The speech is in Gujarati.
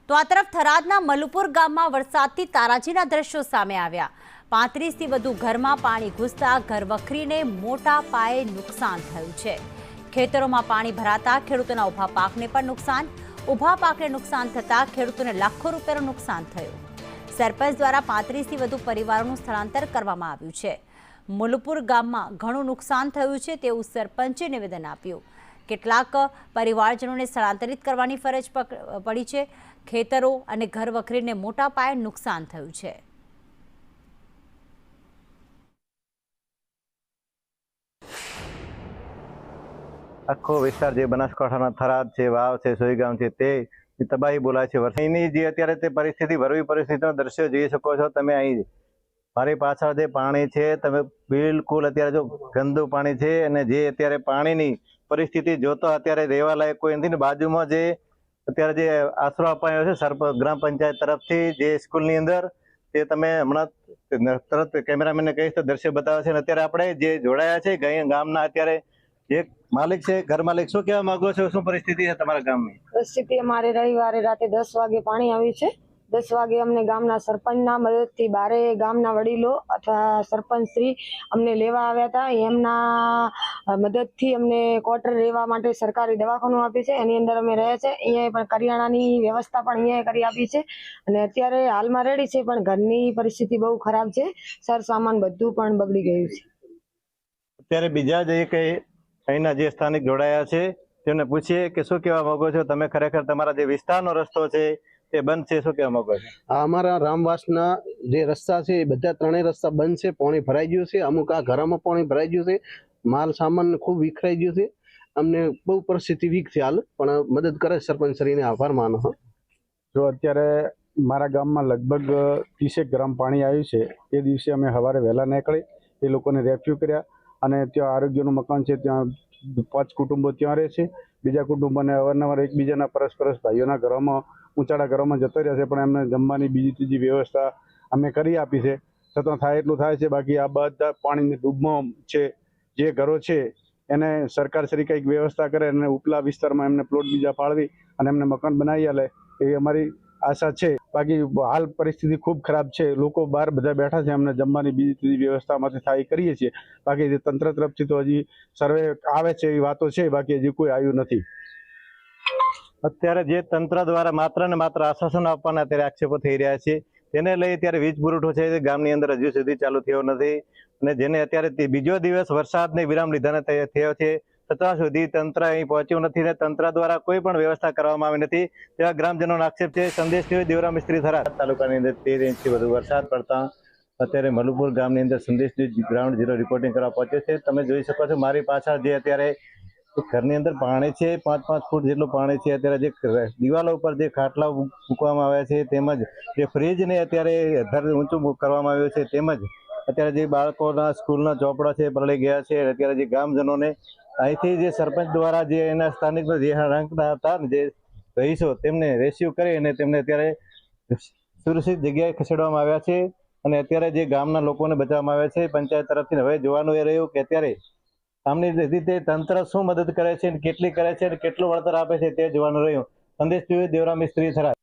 તો આ તરફ થરાદના મલુપુર ગામમાં વરસાદથી તારાજીના દ્રશ્યો સામે આવ્યા। 35થી વધુ ઘરમાં પાણી ઘૂસતા ઘર વખરીને મોટા પાયે નુકસાન થયું છે। ખેતરોમાં પાણી ભરાતા ખેડૂતોના ઊભા પાકને પણ નુકસાન। ઊભા પાકને નુકસાન થતા ખેડૂતોને લાખો રૂપિયાનું નુકસાન થયું। સરપંચ દ્વારા 35થી વધુ પરિવારોનું સ્થળાંતર કરવામાં આવ્યું છે। મુલપુર ગામમાં ઘણું નુકસાન થયું છે તેવું સરપંચે નિવેદન આપ્યું। કેટલાક પરિવારજનોને સ્થળાંતરિત કરવાની ફરજ પડી છે। ખેતરો અને ઘર વખરીને મોટા પાયે નુકસાન થયું છે। આખો વિસ્તાર જે બનાસકાંઠાના થરાદ છે, વાવ છે, સોઈગામ છે તે તબાહી બોલાય છે। વરસાદની જે અત્યારે તે પરિસ્થિતિ વરવી પરિસ્થિતિનો દ્રશ્ય જોઈ શકો છો તમે। અહીં મારી પાછળ જે પાણી છે તમે બિલકુલ અત્યારે જો ગંદુ પાણી છે અને જે અત્યારે પાણીની પરિસ્થિતિ જોતો અત્યારે રહેવા લાયક કોઈ નથી ને। બાજુમાં જે અત્યારે જે આશરો અપાયો છે ગ્રામ પંચાયત તરફથી જે સ્કૂલની અંદર તે તમે હમણાં તરત કેમેરામેનને કહીશ તો દ્રશ્ય બતાવે છે। અને અત્યારે આપણે જે જોડાયા છે ગામના અત્યારે એક માલિક છે, ઘર માલિક, શું કહેવા માંગો છો? શું પરિસ્થિતિ છે તમારા ગામની? પરિસ્થિતિ અમારે રવિવારે રાતે 10 વાગે પાણી આવ્યું છે। 10 વાગે અમને ગામના સરપંચના મદદથી બારે ગામના વડીલો અથવા સરપંચ શ્રી અમને લેવા આવ્યા હતા। એમના મદદથી અમને ક્વાર્ટર રહેવા માટે સરકારી દવાખાનું આપી છે, એની અંદર અમે રહે છે। અહીંયા પણ કરિયાણાની વ્યવસ્થા પણ અહીંયા કરી આપી છે અને અત્યારે હાલમાં રેડી છે, પણ ઘરની પરિસ્થિતિ બહુ ખરાબ છે। સર સામાન બધું પણ બગડી ગયું છે। અત્યારે બીજા જે કઈ અહીંના જે સ્થાનિક જોડાયા છે તેમને પૂછીએ કે શું કહેવા માંગો છો તમે? ખરેખર તમારા જે વિસ્તારનો રસ્તો છે તે બંધ છે, શું કહેવા માંગો છો? અમારા રામવાસના જે રસ્તા છે એ બધા ત્રણેય રસ્તા બંધ છે। પાણી ભરાઈ ગયું છે, અમુક આ ઘરમાં પાણી ભરાઈ ગયું છે, માલ સામાન ખૂબ વિખરાઈ ગયું છે। અમને બહુ પરિસ્થિતિ વીક છે હાલ, પણ મદદ કરે સરપંચ શ્રીને આભાર માનો। જો અત્યારે મારા ગામમાં લગભગ 30 ગ્રામ પાણી આવ્યું છે। એ દિવસે અમે સવારે વહેલા નીકળી એ લોકોને રેસ્ક્યુ કર્યા અને ત્યાં આરોગ્યનું મકાન છે, ત્યાં 5 કુટુંબો ત્યાં રહે છે। બીજા કુટુંબોને અવારનવાર એકબીજાના પરસ્પર ભાઈઓના ઘરોમાં ઊંચાડા ઘરોમાં જતો રહ્યા છે, પણ એમને જમવાની બીજી ત્રીજી વ્યવસ્થા અમે કરી આપી છે। છતાં થાય એટલું થાય છે, બાકી આ બધા પાણીની ડૂબમાં છે જે ઘરો છે એને સરકાર શ્રી કંઈક વ્યવસ્થા કરે અને ઉપલા વિસ્તારમાં એમને પ્લોટ બીજા ફાળવી અને એમને મકાન બનાવી આલે એવી અમારી આશા છે। બાકી હાલ પરિસ્થિતિ ખૂબ ખરાબ છે। લોકો બહાર બધા બેઠા છે, અમને જમવાની બીજી ત્રીજી વ્યવસ્થામાંથી થાય કરીએ છીએ। બાકી જે તંત્ર તરફથી તો હજી સર્વે આવે છે એવી વાતો છે, બાકી હજી કોઈ આવ્યું નથી। અત્યારે જે તંત્ર દ્વારા માત્ર ને માત્ર આશ્વાસન આપવાના અત્યારે આક્ષેપો થઈ રહ્યા છે, તેને લઈ અત્યારે વીજ પુરવઠો છે ગામની અંદર હજુ સુધી ચાલુ થયો નથી અને જેને અત્યારે બીજો દિવસ વરસાદને વિરામ લીધાને થયો છે, છતાં સુધી તંત્ર અહીં પહોંચ્યું નથી ને તંત્ર દ્વારા કોઈ પણ વ્યવસ્થા કરવામાં આવી નથી તેવા ગ્રામજનોનો આક્ષેપ છે। સંદેશ ન્યૂઝ, દેવરા મિસ્ત્રી, થરાદ તાલુકાની અંદર 13 ઇંચથી વધુ વરસાદ પડતા અત્યારે મલુપુર ગામની અંદર સંદેશ ન્યૂઝ ગ્રાઉન્ડ ઝીરો રિપોર્ટિંગ કરવા પહોંચ્યો છે। તમે જોઈ શકો છો મારી પાછળ જે અત્યારે ઘરની અંદર પાણી છે, 5-5 ફૂટ જેટલું પાણી છે। અત્યારે જે દિવાલો ઉપર જે ખાટલા મૂકવામાં આવ્યા છે તેમજ જે ફ્રીજને અત્યારે ઊંચું કરવામાં આવ્યું છે, તેમજ અત્યારે જે બાળકોના સ્કૂલના ચોપડા છે પલળી ગયા છે। અત્યારે જે ગામજનોને અહીંથી જે સરપંચ દ્વારા જે એના સ્થાનિક જે રંકના હતા જે રહીશો તેમને રેસ્ક્યુ કરી અને તેમને અત્યારે સુરક્ષિત જગ્યાએ ખસેડવામાં આવ્યા છે અને અત્યારે જે ગામના લોકોને બચાવવામાં આવ્યા છે પંચાયત તરફથી। હવે જોવાનું એ રહ્યું કે અત્યારે આમની રીતે તંત્ર શું મદદ કરે છે, કેટલી કરે છે અને કેટલું વળતર આપે છે તે જોવાનું રહ્યું। સંદેશ ન્યૂઝ, દેવરા મિસ્ત્રી, થરાદ।